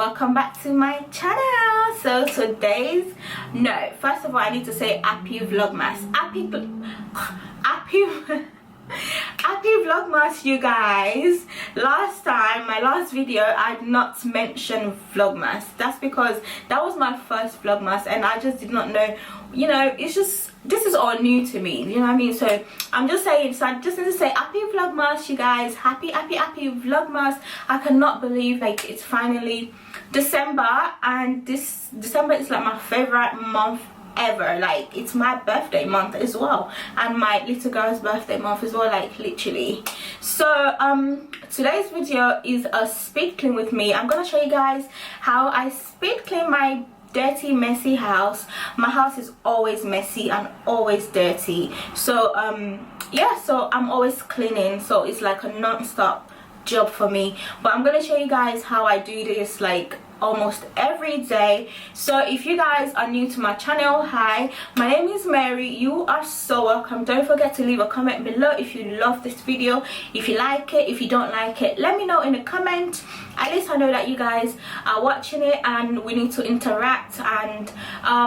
welcome back to my channel. So first of all, I need to say happy Vlogmas. Happy Vlogmas, you guys. Last time, my last video, I did not mention Vlogmas. That's because that was my first Vlogmas and I just did not know, you know, it's just, this is all new to me, you know what I mean? So I'm just saying, so I just need to say happy Vlogmas, you guys. Happy Vlogmas. I cannot believe like it's finally December, and this December is like my favorite month ever. Like, it's my birthday month as well, and my little girl's birthday month as well, like literally. So today's video is a speed clean with me. I'm gonna show you guys how I speed clean my dirty, messy house. My house is always messy and always dirty, so yeah, so I'm always cleaning, so it's like a non-stop job for me. But I'm gonna show you guys how I do this like almost every day. So if you guys are new to my channel, hi, my name is Mary. You are so welcome. Don't forget to leave a comment below if you love this video, if you like it. If you don't like it, let me know in the comment. At least I know that you guys are watching it and we need to interact, and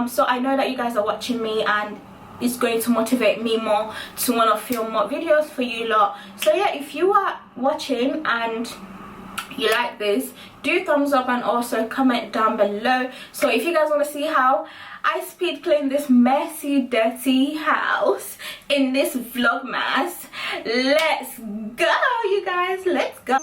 so I know that you guys are watching me, and it's going to motivate me more to want to film more videos for you lot. So yeah, if you are watching and you like this, do thumbs up and also comment down below. So if you guys want to see how I speed clean this messy, dirty house in this Vlogmas, let's go, you guys, let's go.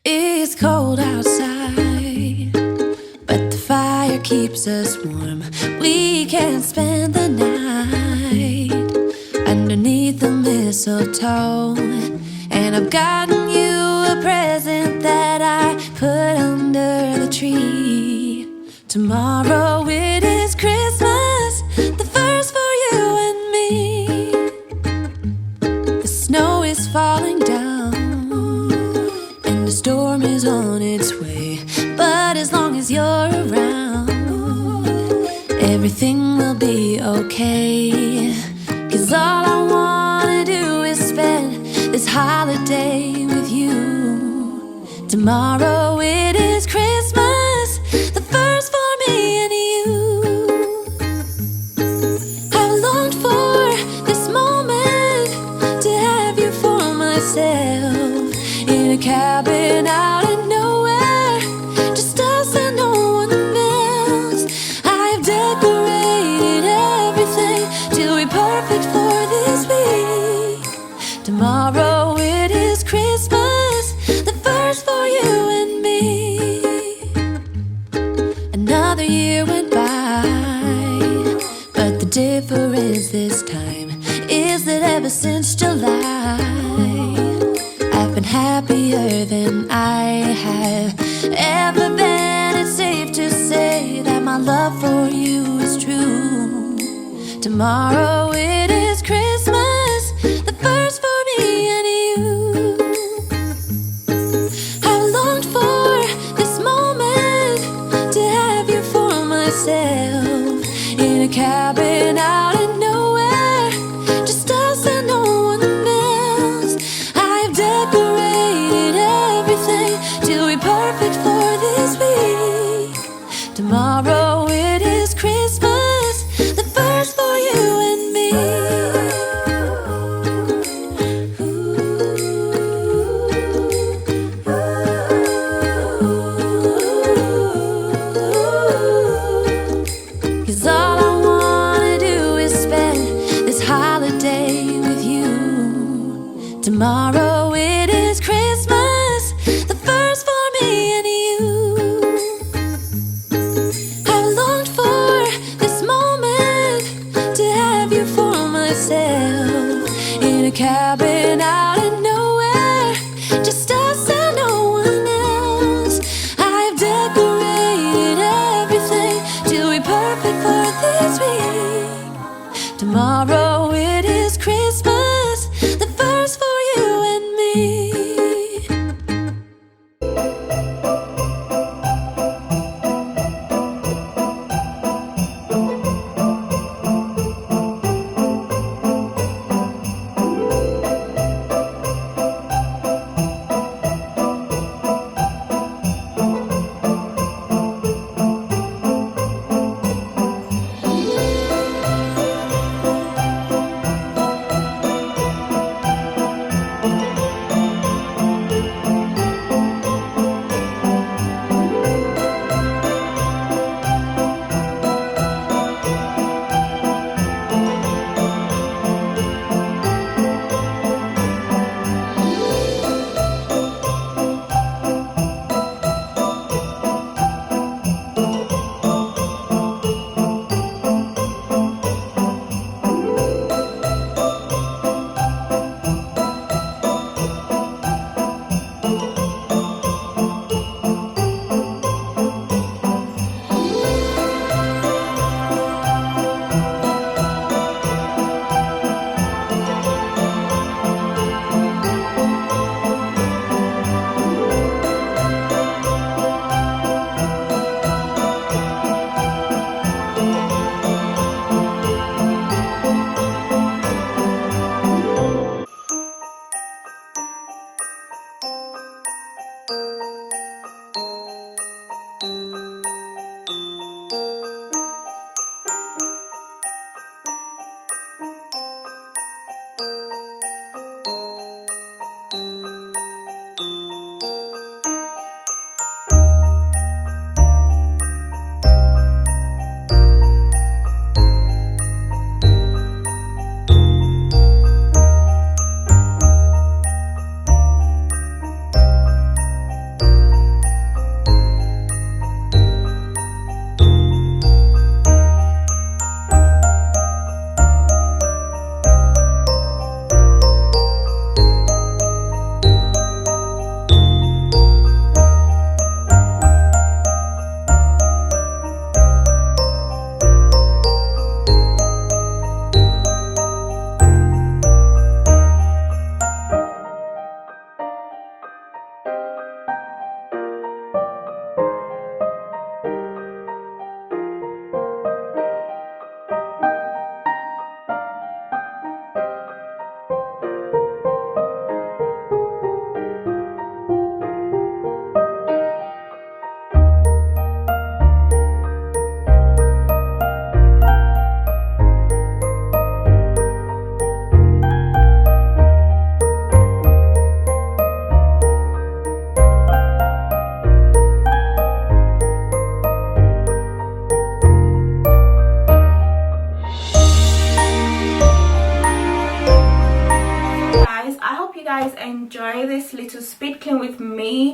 It's cold outside, but the fire keeps us warm. We can spend the night underneath the mistletoe. And I've gotten you a present that I put under the tree. Tomorrow it is Christmas, the first for you and me. The snow is falling down, the storm is on its way, but as long as you're around, everything will be okay. 'Cause all I wanna do is spend this holiday with you. Tomorrow it is Christmas, the first for me and you. I've longed for this moment out of nowhere, just us and no one else. I've decorated everything to be perfect for this week. Tomorrow it is Christmas, the first for you and me. Another year went by, but the difference this time is that ever since July, I've been happier than I have ever been. It's safe to say that my love for you is true. Tomorrow it is Christmas, the first for me and you. I've longed for this moment to have you for myself, in a cabin out in nowhere, just us and no one else. I've decorated everything to be perfect for this week. Tomorrow it is Christmas, the first for you and me. Cause all I wanna do is spend this holiday with you. Tomorrow it is Christmas, the first for me and you. I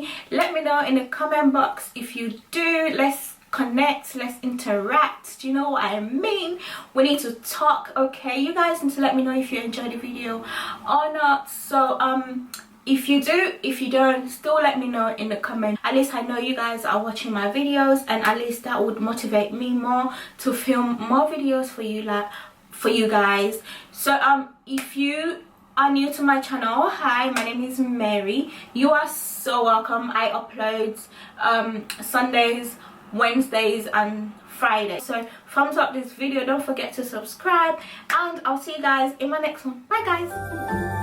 me. Let me know in the comment box if you do. Let's connect, let's interact. Do you know what I mean? We need to talk, okay? You guys need to let me know if you enjoyed the video or not. So if you do, if you don't, still let me know in the comment. At least I know you guys are watching my videos, and at least that would motivate me more to film more videos for you, like for you guys. So if you are new to my channel, hi, my name is Mary. You are so welcome. I upload Sundays, Wednesdays and Fridays. So thumbs up this video, don't forget to subscribe, and I'll see you guys in my next one. Bye guys.